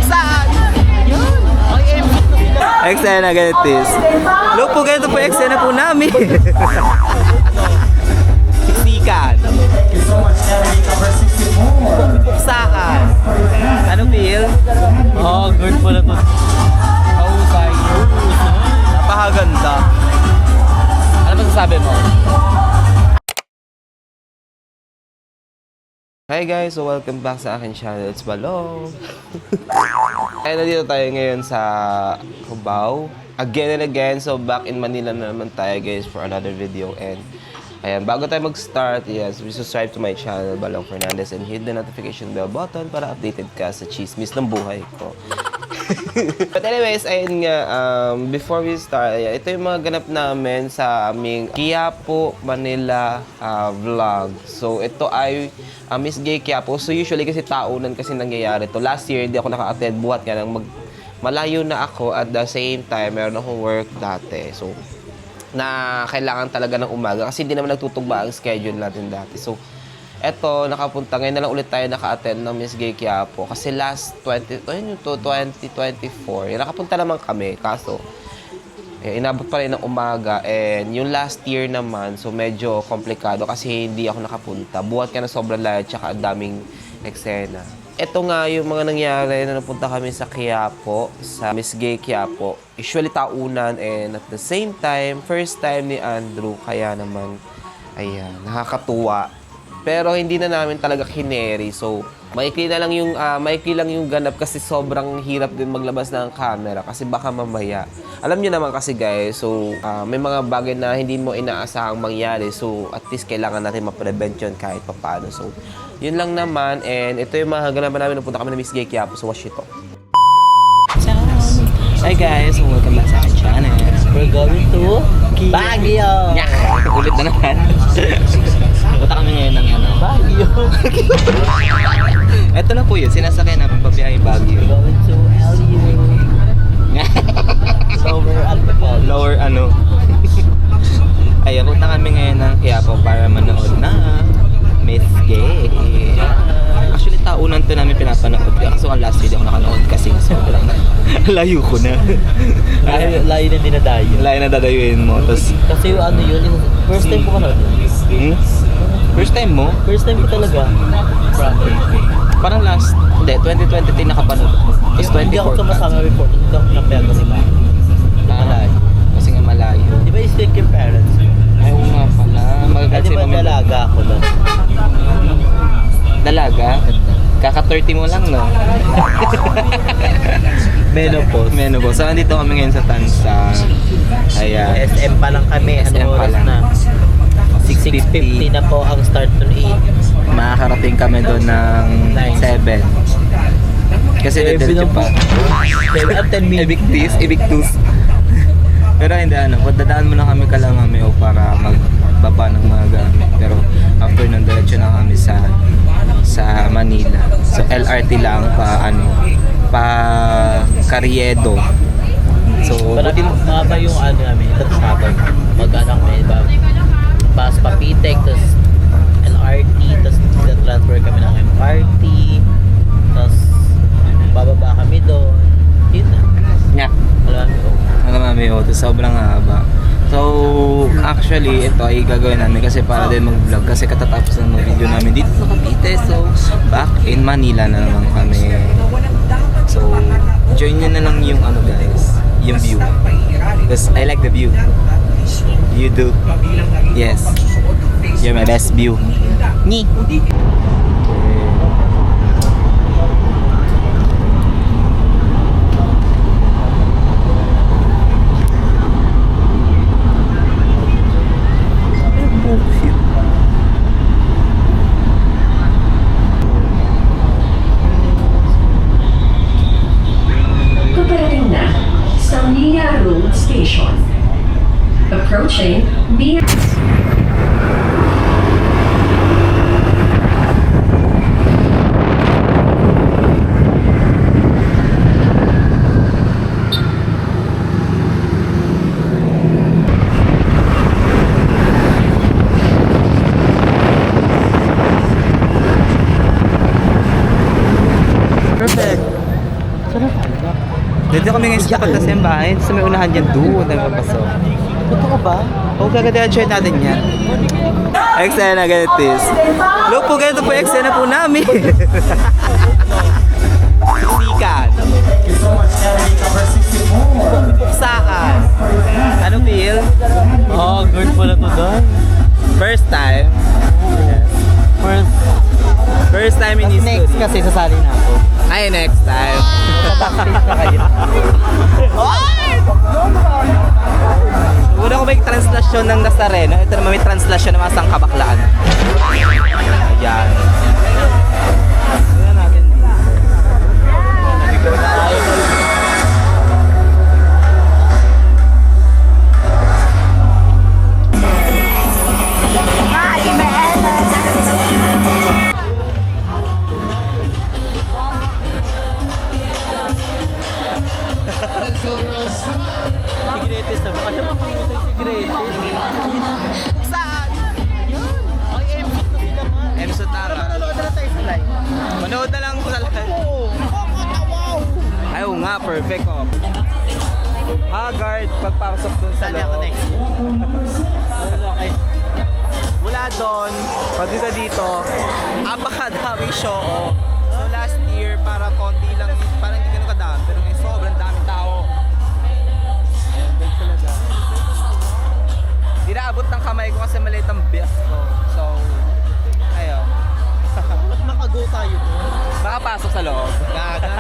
Saan? Yun. Ang MC to sila. Eksena ganito. Look po, ganito po eksena po namin. Siksikan. Puksaan. Ano feel? Oh, good pala to. Mahusay. Napakaganda. Ano masasabi mo? Hi guys, so welcome back sa akin channel. It's Balong. Kaya nandito tayo ngayon sa Cubao. Again and again, so back in Manila na naman tayo guys for another video. And ayan, bago tayo mag-start, yes, subscribe to my channel, Balong Fernandez, and hit the notification bell button para updated ka sa chismis ng buhay ko. But anyways, ayun nga, before we start, ayan, ito yung mga ganap namin sa aming Quiapo, Manila vlog. So ito ay Miss Gay Quiapo. So usually kasi taunan kasi nangyayari to. Last year, hindi ako naka-attend buhat nga nang malayo na ako at the same time, meron akong work dati. So na kailangan talaga ng umaga kasi hindi naman nagtutugma ang schedule natin dati. So eto, nakapunta ngayon na lang ulit tayo naka-attend ng Miss Gay Quiapo kasi last 2024, nakapunta naman kami kaso inabot pa rin ng umaga, and yung last year naman so medyo komplikado kasi hindi ako nakapunta, buhat ka na sobrang layo tsaka ang daming eksena. Ito nga yung mga nangyari na napunta kami sa Quiapo, sa Miss Gay Quiapo, usually taunan, and at the same time first time ni Andrew, kaya naman ayan, nakakatuwa. Pero hindi na namin talaga kineri. So, maikli lang yung ganap kasi sobrang hirap din maglabas ng camera kasi baka mamaya. Alam niyo naman kasi guys, so may mga bagay na hindi mo inaasahang mangyari. So, at least kailangan natin ma-prevent yun kahit papaano. So, yun lang naman. And ito yung mga ganapan namin. Napunta kami na Miss Gay Quiapo. So, watch ito. Hi guys, welcome back sa akin channel. We're going to Baguio. Yeah, ulit na naman. Punta kami ngayon ng Baguio. Ito na po yun, sinasakyan namin pabiyahe Baguio. Going to LU. Lower Alcohol. Lower ano. Ayan, punta kami ngayon ng Quiapo para manood na Miss Gay. Actually, taunan to namin pinapanood. Kaso ang last video ako nakanood kasi sobrang layo ko na. Layo na dinadayo. Layo na dadayuin mo. Tapos, Kasi yung ano yun, first time ko ka First time mo? First time ko talaga. Parang last, hindi, 2023 nakapanood. Tapos Hindi ako 24. sumasama before. Hindi ako napego ni Ma. Malayo. Kasi nga malayo. Di ba still your parents? Ay, oo nga pala. Di ba dalaga ako lang? Dalaga? Kaka-30 mo lang, no? Menopause. Menopause. So, andito kami ngayon sa Tansa. Ayan. SM pa lang kami. SM Ano pa oras lang. na? 6:50 na po ang start ng 8. Makakarating kami doon ng 7. Kasi diretso pa. 10 minutes. Evictus. Pero hindi ano, dadaan muna kami Kalamameo para magbaba ng mga gamit. Pero after nun, diretso na kami sa Manila. So LRT lang pa Carriedo. So Parang maba yung ano namin, tapos habang mag-anak may iba. Pas Papitek, tapos LRT, tapos transfer kami ng MRT, tapos bababa kami doon. Yun na. yeah. Kalamameo. Ito sobrang haba. So, actually, ito ay gagawin namin kasi para din mag-vlog kasi katatapos ng video namin dito sa Cavite. So, back in Manila na naman kami. So, join nyo na lang yung ano guys, yung view. Because I like the view. You do. Yes. You're my best view. Ni. Paparating na sa Mia Road Station. Approaching Mia... Dito kami ngayon sa tapat na simbahan. Sa may unahan dyan doon. Nagpapasok. Totoo ba? O gagadayan natin yan. Eksena ganitis. Look po, ganito po eksena po namin. Sikat. Saan? Anong feel? Oh, good pala to doon. First time. First time in history. Next kasi sasali na ako. Ay, next time. Backstage na kayo. Una ko may translasyon ng Nazareno. Ito naman may translasyon ng mga sangkabaklaan. Ayan. Tignan natin. Naligaw na tayo. Greatest na ba? Kasi mapunta si Greatest. Saan? Ay, M-Suit na sila man. Emso tama. Nanonood na tayo sa live. Manood na lang sa live. Wow! Ay, oo nga, perfect oh. Haggard, pagpasok dun sa Sali ako loob. next. Okay. Mula doon, pagkita dito, apakadaming show. Oh. So last year, para konti lang, parang hindi ganun kadami, pero ngayon sobrang daming tao. Ayan, big talaga. Di naabot ng kamay ko kasi maliit ang bias ko. So, ayun. Ba't nakago tayo doon? Makapasok sa loob. Gaga.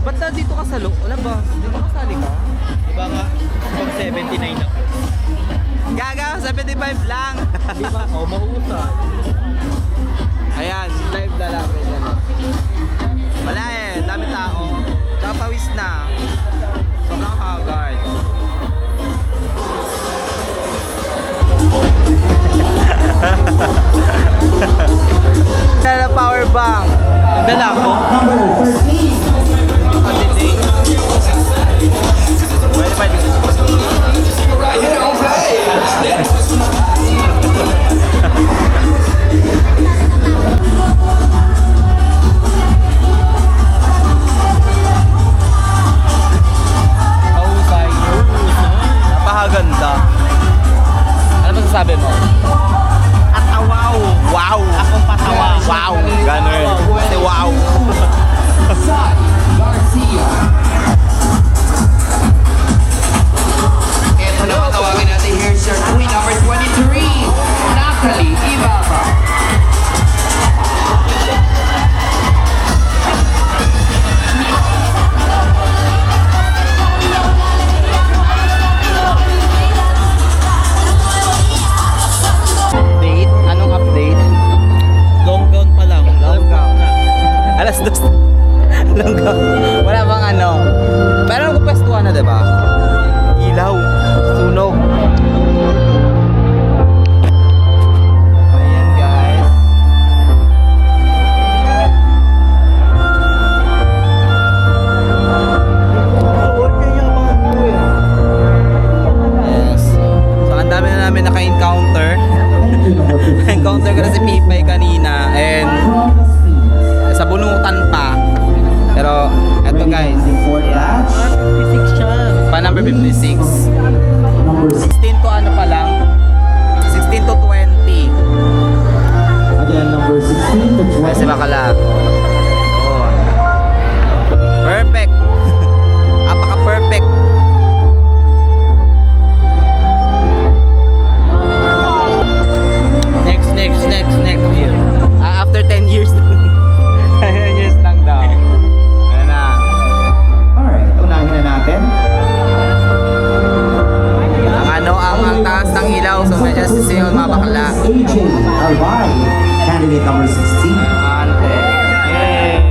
Ba't na dito ka sa loob? Wala ba? Di ba kasali ka? Diba nga? Pag 79 ako. Gaga, 75 lang. Di ba? Oh, mahusay. Ayan, live lalaki yan. Wala eh, dami tao. Tsaka pawis na. Sobrang haggard. Dala power bank. Dala ako. Mahusay. Napakaganda. Ano masasabi mo? Atawaw. Wow! Akong patawa. Wow! Ganun. Kasi wow! Ito na patawagin natin here, Sir Queen number 23, Natalie Ibaba. Update? Anong update? Long gown pa lang. Long gown. na. Alas 2. Langga. Wala bang ano? Pero magpwestuhan na, diba? Ilaw. Sunog. Ayan, guys. Yes. So, ang dami na namin naka-encounter. Encounter ko na si Pipay kanina. And sa bunutan pa. Pero, eto guys. Physics siya. Pa number 56. 16 to ano pa lang? 16 to 20. Again, number 16 to 20. Kasi bakala. Oh. Perfect. Apaka-perfect. Next year. After 10 years. 10 years lang daw. Ayan na. Alright, unahin na natin. Ang taas ng ilaw. So, medyo sisiyon mga bakla. AJ Albay, candidate number 16. Ante. Yay!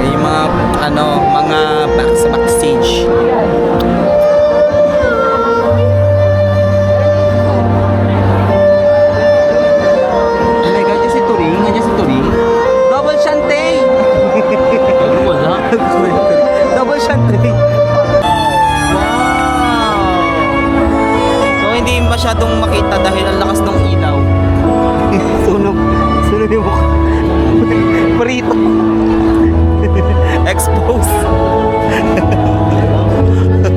Yung mga mga backstage. Oh my God, yung si Turing, nandiyan si Turing. Double Shantay! Wala. Double Shantay. masyadong makita dahil ang lakas ng ilaw. Sunog yung mukha. Prito. Expose.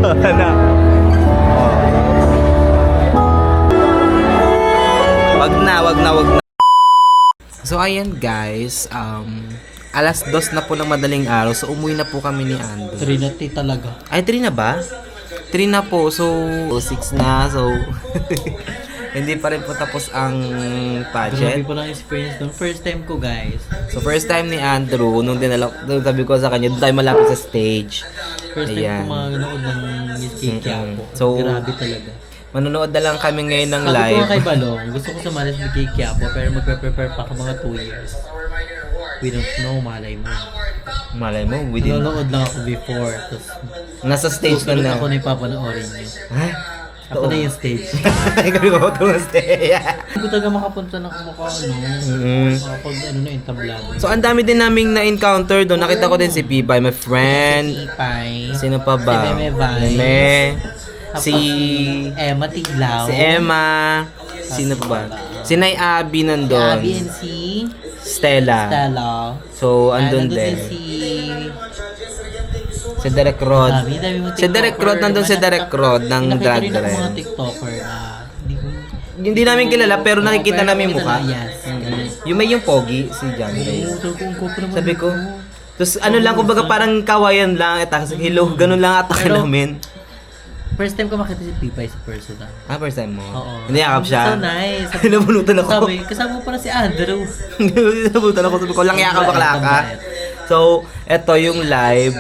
Ano? Wag na. So ayan guys, alas 2 na po ng madaling araw. So umuwi na po kami ni Ando. Trinity talaga. Ay, 3 na ba? 3 na po. So 6 na. So hindi pa rin po tapos ang Grabe pageant. po lang experience doon. First time ko guys. So first time ni Andrew, nung sabi ko sa kanya, doon tayo malapit sa stage. First time Ayan. ko manood ng Miss Kiki ako. So, Grabe talaga. Manonood na lang kami ngayon ng Sabi ko live. nga kay Balong, gusto ko sumali sa Kiki ako pero magpe-prepare pa ako mga 2 years. We don't know, malay mo. Malay mo, within... Nanonood lang ako before. Tapos Nasa stage ka susunod na. ako na yung papanoorin niyo. Ha? Ako na yung stage. Ikaw yung matulong stage. Hindi ko talaga makapunta ng kumukha, Kapag na entablado. So, ang dami din naming na-encounter doon. Nakita ko din si Pibay, my friend. Ipay. Sino pa ba? Si Meme Vibes. Meme. Tapos Si... Emma Tiglaw. Si Emma. Sino pa ba? Si Nay Abby nandun. Abby and si Stella. Stella. So, andun Nandun din. Si Si Derek Rod. dami mo Si Derek Rod, nandun si Derek Rod ng Drag Nakita rin ako mga Race. TikToker na Hindi namin kilala pero nakikita pero namin yung nakita mukha. na, yes. Yung may yung pogi, si John Ray. Sabi ko, ano. tapos ano lang, kumbaga parang kawayan lang, tapos hello, ganun lang atake Pero- namin. First time ko makita si Pipay sa personal. Ah, first time mo? Oo. Niyakap siya? So nice. Nabunutan ako. Sabi, kasama mo pala si Andrew. Nabunutan ako, sabi ko, lang yakap bakla ka. So, eto yung live,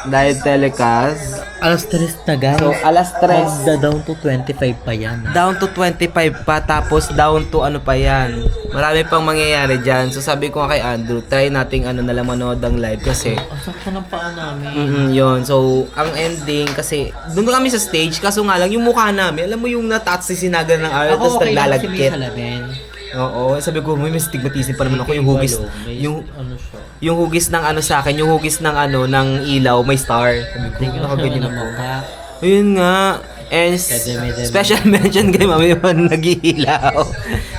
live telecast. Alas 3 na guys. So, alas 3. Magda-down to 25 pa yan. Down to 25 pa, tapos down to ano pa yan. Marami pang mangyayari dyan. So sabi ko nga kay Andrew, try nating ano na lang manood ang live kasi Ang sakto ng paa namin. yun. So, ang ending kasi doon kami sa stage, kaso nga lang yung mukha namin, alam mo yung natats si sinaga ng araw, tapos okay lang si May naglalagkit. Salamin. Oo, sabi ko, may stigmatism pa naman ako yung hugis. May Yung ano siya. yung hugis ng ano sa akin, yung hugis ng ano ng ilaw, may star. Sabi ko, Tingnan mo nakaganyan naman ako. mukha. Ayun nga. And special mention kay Mami Juan nag-iilaw.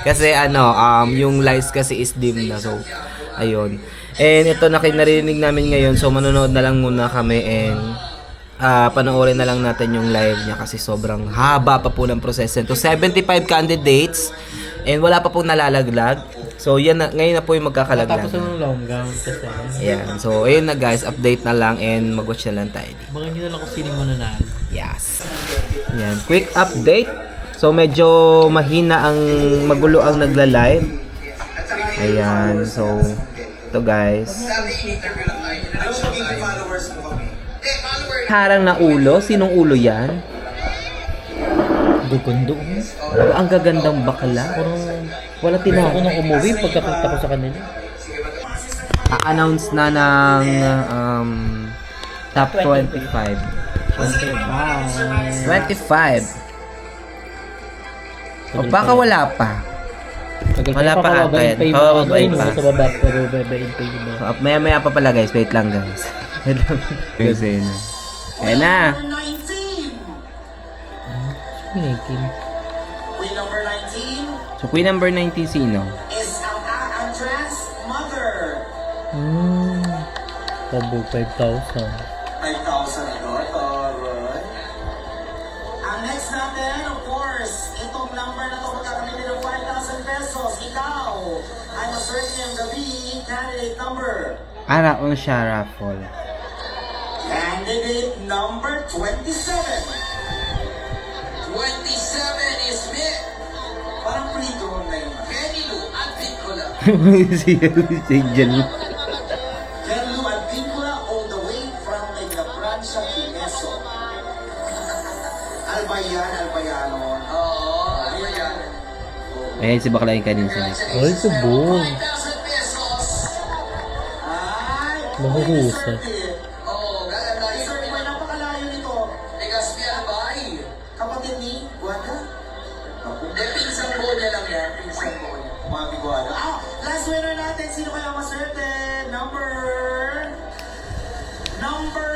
Kasi ano, yung lights kasi is dim na. So, ayun. And ito narinig namin ngayon. So, manonood na lang muna kami and panoorin na lang natin yung live niya kasi sobrang haba pa po ng proseso. So, 75 candidates and wala pa pong nalalaglag. So, yan na, ngayon na po yung magkakalaglag. Tapos ng long gown kasi. Ayan. So, ayun na guys. Update na lang and mag-watch na lang tayo. Baka nyo na lang kung sino mo nanalo. Yes. Yan. Quick update. So, medyo mahina ang magulo ang nagla-live. Ayan. So, ito guys. Harang na ulo. Sinong ulo yan? Gugundo. Ang gagandang bakla. Wala Gusto ko tinawag. nang umuwi pagkakita ko sa kanila. A-announce na ng top 25. 25. O baka wala pa. Wala pa ata yan. Pababain pa. Sa baba, pababain pa yung iba. Maya pa pala guys. Wait lang guys. Wait lang. Kasi na. Ayan na. Queen number 19 So queen number 19 sino? is ang actress Mother. Tabog 5,000. 5,000 ito. Alright. Ang next natin, of course, itong number na ito magkakamili ng 5,000 pesos. Ikaw ay maswerte ang gabi. Candidate number. Araon siya raffle. Candidate number 27. 27 is me. Parang pre-drawn na yun. Kenny Lou at Nicola. si Angel. Gerlu Advincula all the way from Negabranza, Quezon. Albayano. Oo, ano yan? Ayan si bakla yung kanina sa Ay, subong. 5,000 pesos. Ay, Mahuhusay. Oo, gaganda yun. Sir, may napakalayo nito. Legaspi Albay. Kapatid ni Guada? Hindi, pinsan mo niya lang yan. Pinsan mo niya. Mami Guada. Last winner natin. Sino kaya maswerte? Number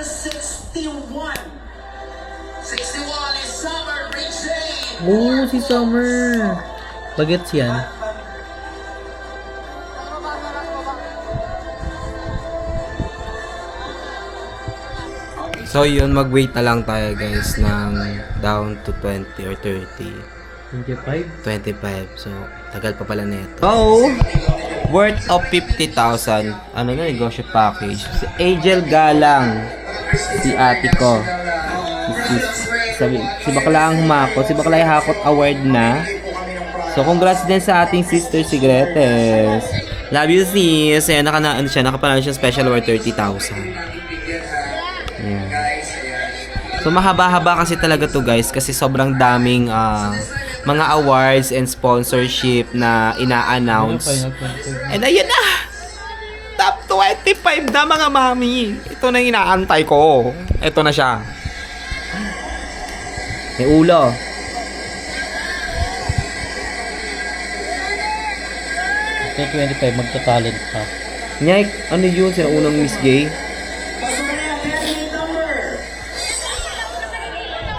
61. 61 is Summer Bridgane. Oh, si Summer. Bagets yan. So yun, mag-wait na lang tayo guys ng down to 20 or 30. 25? 25. So, tagal pa pala nito. Oh! Worth of 50,000. Ano na, negosyo package. Si Angel Galang. Si ate ko. Si Bakla ang humakot. Si Bakla ay hakot award na. So, congrats din sa ating sister si Gretes. Love you sis. Ayan, nakapanalo siya special award 30,000. Ayan. So, mahaba-haba kasi talaga to guys. Kasi sobrang daming mga awards and sponsorship na ina-announce. And ayun na! Top 25 na mga mami! Ito na yung inaantay ko. Ito na siya. May ulo. Ito 25, magta-talent pa. Nyay, ano yun? Sila unang Miss Gay?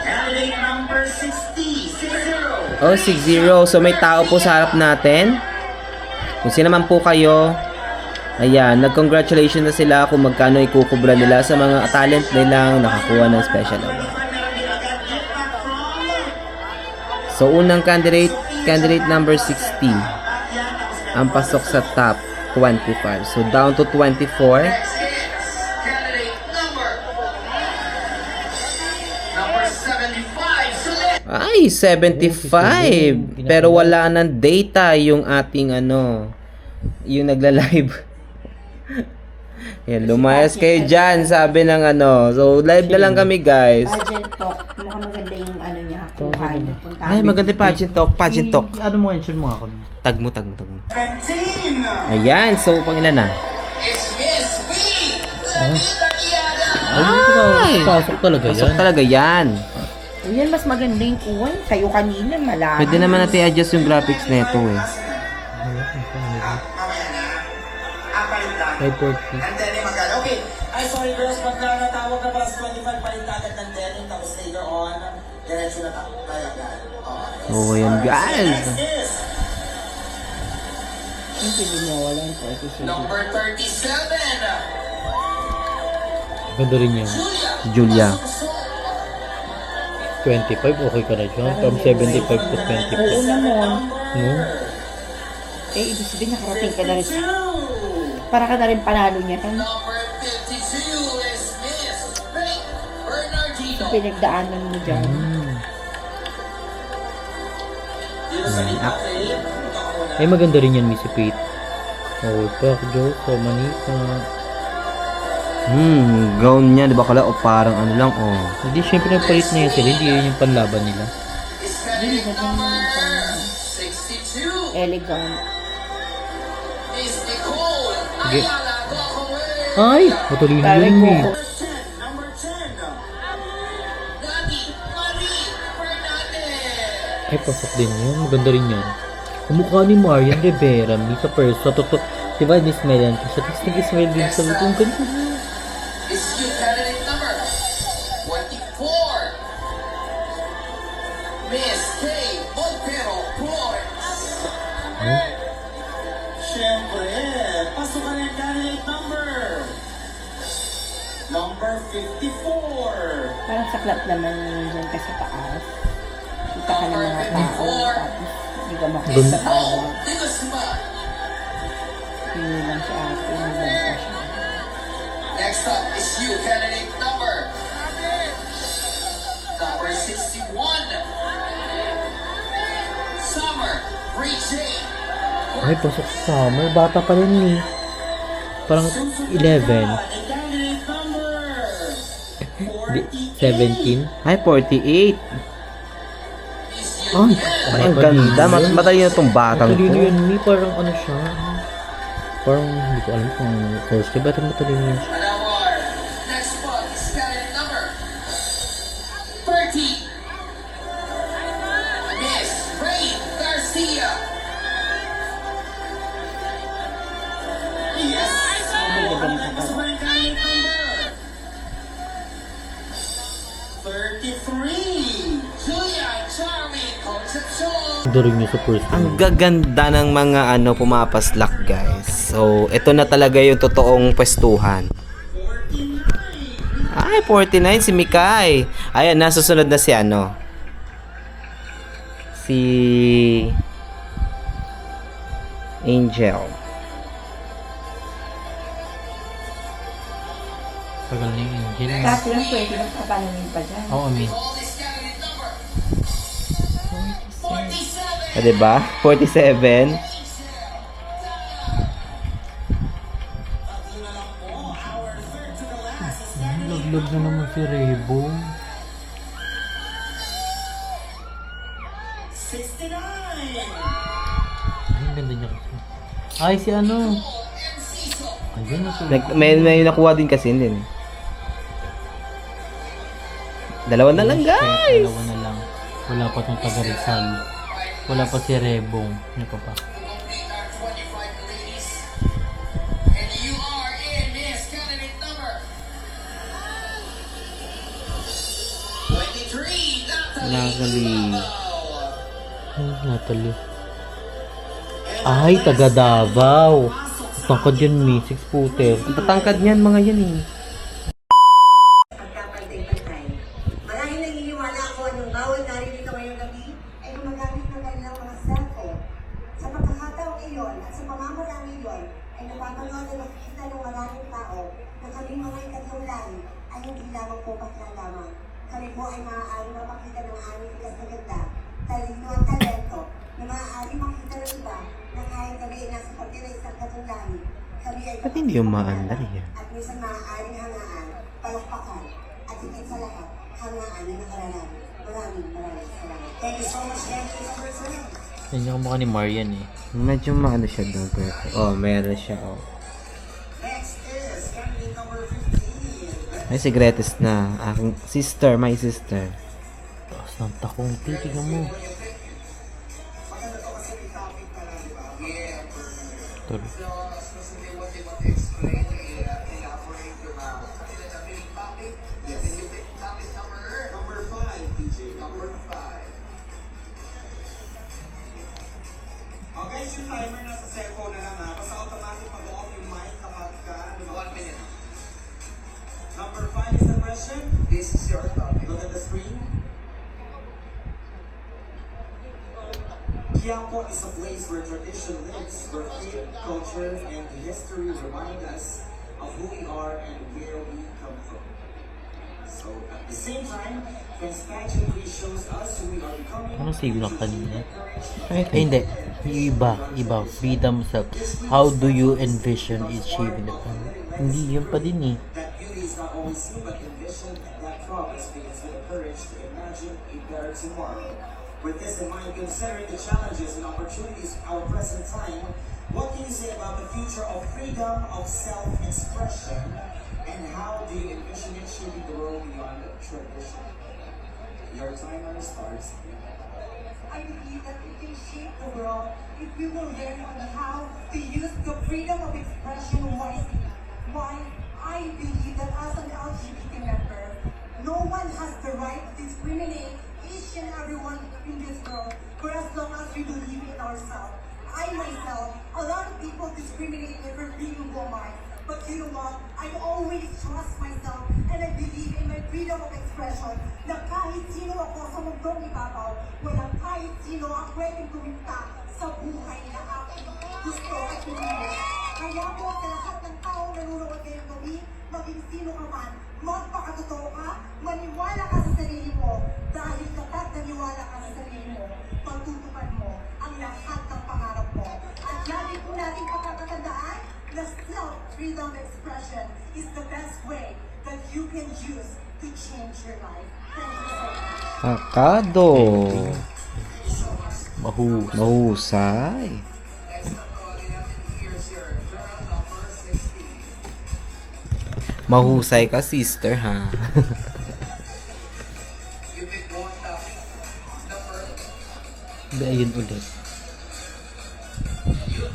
Candidate number 60. 60. Oh, 6-0. So, may tao po sa harap natin. Kung sino man po kayo, ayan, nag-congratulations na sila kung magkano ikukubra nila sa mga talent nilang nakakuha ng special award. So, unang candidate number 60 ang pasok sa top 25. So, down to 24. Candidate number 75. Select. Ay, 75. Pero wala ng data yung ating yung nagla-live. Yan, lumayas kayo dyan, sabi ng So, live na lang kami, guys. Pageant talk. Mukhang maganda yung niya. Kuhan. Ay, maganda pageant talk. Ano mo, mention mo ako. Tag mo. Ayan, so, pang ilan na? It's Miss B. Ay, Pasok talaga pasok yan. talaga yan. Yan, mas maganda yung kuhan. Kayo kanina, malaki. Pwede naman natin i-adjust yung graphics nito eh. 540. And then, magkano? Okay. Ay, sorry girls, pagka natawag na para sa 25, palit agad ng 10, tapos later on, diretso na tayo agad. Oh, ayan guys. Next is Hindi mo wala yung 47. Number 37. Ganda rin yan. Julia. 25, okay ka na dyan. From 75 to 25. Oo naman. No? Ibig sabihin, nakarating ka na rin. Para ka na rin panalo niya. Number 52 is Miss Faith Bernardino. Pinagdaanan mo dyan. Ay, maganda rin yan, Missy Pate. Oh, Pak, Joke, Manika. Gown niya, di ba kala? O parang ano lang, oh. Hindi, syempre nagpalit na yan sila. Hindi yun yung panlaban nila. Hindi na din yung 62. elegant. Miss Nicole Ayala Gokaway. Ay! Matalino Parang yun eh. number 10. Nati Marie Fernandez. Ay, pasok din yun. Maganda rin yan. Kumukha ni Marian Rivera, sa person. Diba, ni-smile yan. Kasi nag-smile din sa lutong ganda. Is you candidate number 24. Miss Kay Montero Flores. Siyempre, pasukan yung candidate number 54. Parang saklap naman yun dyan ka sa taas. Kita ka ng mga tao. Tapos, hindi ka makita sa tao. Digasma. Hindi lang si ate. Hindi lang siya. Next up is you candidate number 61. Summer Ray-J. Ay, pasok sa summer. Bata pa rin eh. Parang 11. Candidate number 17. Ay, 48. Ay, Ang ganda. Matalino tong batang matalino to. yun. May parang ano siya. Parang hindi ko alam kung course ka. Ba't matalino yun siya? An award. Next one is candidate number 30. Miss Ray Garcia. Yes. Hindi ka din Pasukan yung candidate number 33. Julia Charmy Correa. Daring niyo sa first Ang gaganda ng mga pumapaslak, guys. So, ito na talaga yung totoong pwestuhan. Ay, 49 si Mikay. Ayan, nasusunod na si si Angel. Tagal na yung Angel. Kaso lang 20 lang papalamin pa dyan. Oo, Ami. Diba? 47. Laglag na naman si Rebo. 69. Ay, ang ganda niya kasi. Ay, si ano? Ayun, May nakuha din kasi din. Dalawa na lang, guys. Dalawa na lang. Wala pa itong taga Rizal. Wala pa si Rebong. Ano ka pa? And you are in this candidate number 23, Natalie. Ay, Natalie. Ay, taga Davao. Tangkad yan, Mi. 6-footer. Ang tatangkad niyan, mga yan eh. Pagkapantay-pantay. Marahil naniniwala ako nung bawat naririto ngayong gabi ay gumagamit ng kanilang mga cellphone. Sa pagkakataong iyon at sa pamamaraan iyon ay napapanood at nakikita ng maraming tao na kami mga ikatlong lahi ay hindi lamang po patlang lamang. Kami po ay maaari mapakita ng aming tigas na ganda, talino at talento na maaari makita ng iba na kahit kami ay nasa parte ng isang katlong lahi. Kami ay Ba't hindi yung maandar yan? at minsan maaaring hangaan, palakpakan, at higit sa lahat, hangaan na nakararami. Maraming salamat. Thank you so much, Henry, number 7. Yan yung mukha ni Marian eh. Medyo siya doon. Oh, meron siya, oh. Next is candidate number 15. Ay, si Gretes na. Aking sister, my sister. Taas ng takong. Tingnan mo. Tuloy. Number 5, DJ. Number 5. Okay, yung timer nasa cellphone na lang ha. Basta automatic mag-off yung mic kapag ka. 1 minute. Number 5 is the question. This is your topic. Look at the screen. Quiapo is a place where tradition lives, where faith, culture, and history remind us of who we are and where we come from. So, at the same time, French pageantry shows us who we are becoming. Ano save lang kanina? Ay, hindi. Yung iba. Freedom self. How do you envision achieving the plan? Hindi, yun pa din eh. That beauty is not always seen but envisioned, and that progress begins with the courage to imagine a better tomorrow. With this in mind, considering the challenges and opportunities of our present time, what can you say about the future of freedom of self-expression, and how do you envision it shaping the world beyond tradition? Your timer starts. I believe that we can shape the world if we will learn on how to use the freedom of expression wisely. Why? I believe that as an LGBT member, no one has the right to discriminate each and everyone in this world for as long as we believe in ourselves. I myself, a lot of people discriminate me for being a woman. But you know what? I always trust myself and I believe in my freedom of expression na kahit sino ako sa mundong ibabaw, walang kahit sino ang pwedeng tumita sa buhay na aking gusto at pinili. Kaya po sa lahat ng tao nanonood ngayong gabi, maging sino ka man, magpakatotoo ka, maniwala ka sa sarili mo, dahil kapag naniwala ka sa sarili mo, pagtutupad mo ang lahat ng pangarap mo. At lagi po natin pagkakatandaan na self-freedom expression is the best way that you can use to change your life. Thank you so much. Akado. Mahusay. Mahusay ka, sister, ha? Hindi, ayun ulit.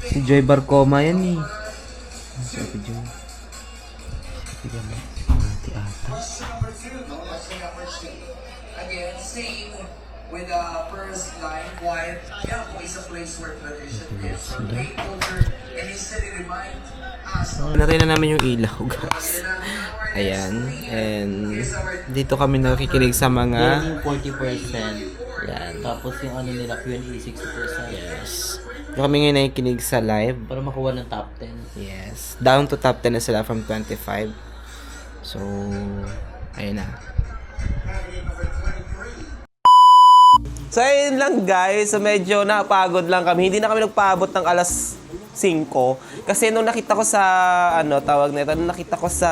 Si Joy Barcoma yan eh. Si Joy. Sige mo. Question number 2. Again, same with the first line, quiet. Quiapo is a place where tradition is. Take over and history remind us. Natin na namin yung ilaw, guys. Ayan. And dito kami nakikinig sa mga... 40%. Yan. Tapos yung ano nila, Q&A 60%. Yes. Dito kami ngayon nakikinig sa live. Para makuha ng top 10. Yes. Down to top 10 na sila from 25. So, ayun na. So, ayun lang guys. So, medyo napagod lang kami. Hindi na kami nagpaabot ng alas 5. Kasi nung nakita ko sa, nung nakita ko sa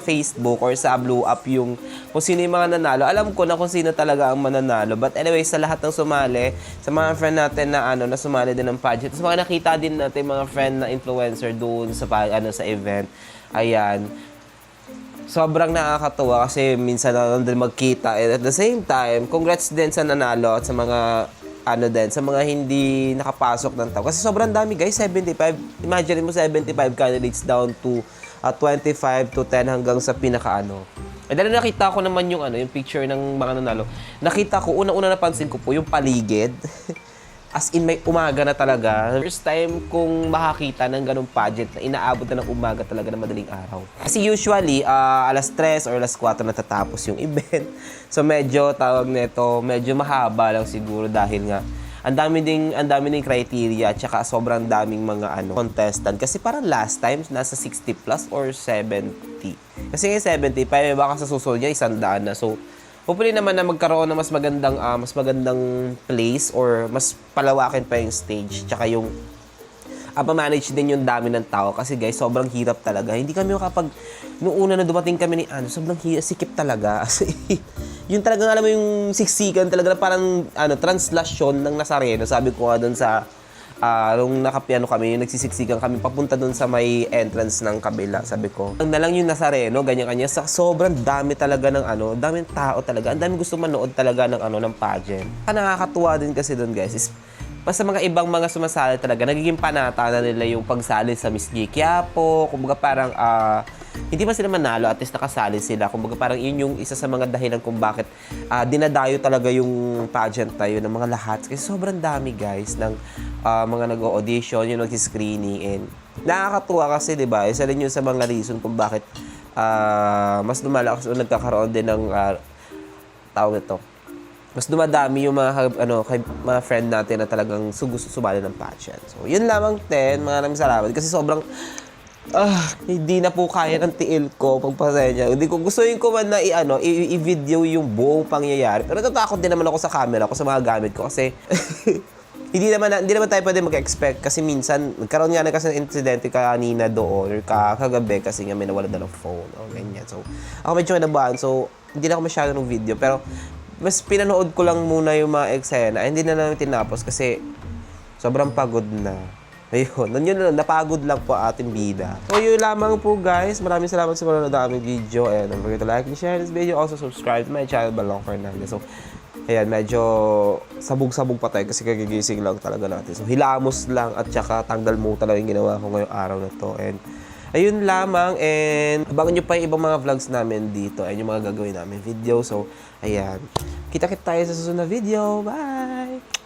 Facebook or sa Blue Up yung kung sino yung mga nanalo, alam ko na kung sino talaga ang mananalo. But anyway, sa lahat ng sumali, sa mga friend natin na, na sumali din ng pageant, sa mga nakita din natin mga friend na influencer doon sa, sa event, ayan, sobrang nakakatuwa kasi minsan na din magkita. And at the same time, congrats din sa nanalo at sa mga sa mga hindi nakapasok ng tao. Kasi sobrang dami guys, 75. Imagine mo 75 candidates down to 25 to 10 hanggang sa pinaka And then nakita ko naman yung yung picture ng mga nanalo. Nakita ko, unang-una napansin ko po yung paligid. As in, may umaga na talaga. First time kong makakita ng ganung pageant na inaabot na ng umaga talaga ng madaling araw. Kasi usually, alas 3 or alas 4 natatapos yung event. So medyo, tawag nito, medyo mahaba lang siguro dahil nga ang dami ding criteria at saka sobrang daming mga contestant. Kasi parang last time, nasa 60 plus or 70. Kasi ngayon 75, baka sa susunod niya 100 na. So, hopefully naman na magkaroon ng mas magandang place or mas palawakin pa yung stage tsaka yung pa-manage din yung dami ng tao kasi guys sobrang hirap talaga. Hindi kami nung una na dumating kami ni sobrang sikip talaga. Yung talagang alam mo yung siksikan talaga na parang translasyon ng Nazareno. Sabi ko nga doon sa nung nakapiano kami, yung nagsisiksikan kami papunta doon sa may entrance ng kabila, sabi ko. Ang na lang yung Nazareno, ganyan-kanya. Sobrang dami talaga ng daming tao talaga. Ang dami gusto manood talaga ng ng pageant. Nakakatuwa din kasi doon, guys, is basta mga ibang mga sumasali talaga, nagiging panata na nila yung pagsali sa Miss G Quiapo. Kumbaga parang, hindi pa sila manalo, at least nakasali sila. Kumbaga parang yun yung isa sa mga dahilan kung bakit dinadayo talaga yung pageant na yun ng mga lahat. Kasi sobrang dami guys ng mga nag-audition, yung nag-screening. And nakakatuwa kasi, di ba? Isa rin yun sa mga reason kung bakit mas lumalakas o nagkakaroon din ng tawag ito. Mas dumadami yung mga friend natin na talagang gusto sumali ng pageant. So, yun lamang din. Maraming salamat. Kasi sobrang, hindi na po kaya ng tiil ko. Pagpasensya. Hindi ko gustuin ko man na i-video yung buong pangyayari. Pero natatakot din naman ako sa camera ko, sa mga gamit ko. Kasi, hindi naman tayo pwede mag-expect. Kasi minsan, nagkaroon nga na kasi ng insidente kanina doon or kagabi kasi nga may nawala na ng phone. O, ganyan. So, ako medyo kinabahan. So, hindi na ako masyado ng video. Pero, mas pinanood ko lang muna yung mga eksena. Hindi na namin tinapos kasi sobrang pagod na. Ayun, yun lang, napagod lang po ating bida. So yun lamang po guys. Maraming salamat sa mga naming video. And don't forget to like and share this video. Also subscribe to my channel, Balong Fernandez. So, ayan, medyo sabog-sabog pa tayo kasi kagigising lang talaga natin. So hilamos lang at saka tanggal mo talaga yung ginawa ko ngayong araw na to. And ayun lamang, and abangan nyo pa yung ibang mga vlogs namin dito. Ayun yung mga gagawin namin video. So, ayan. Kita-kit tayo sa susunod na video. Bye!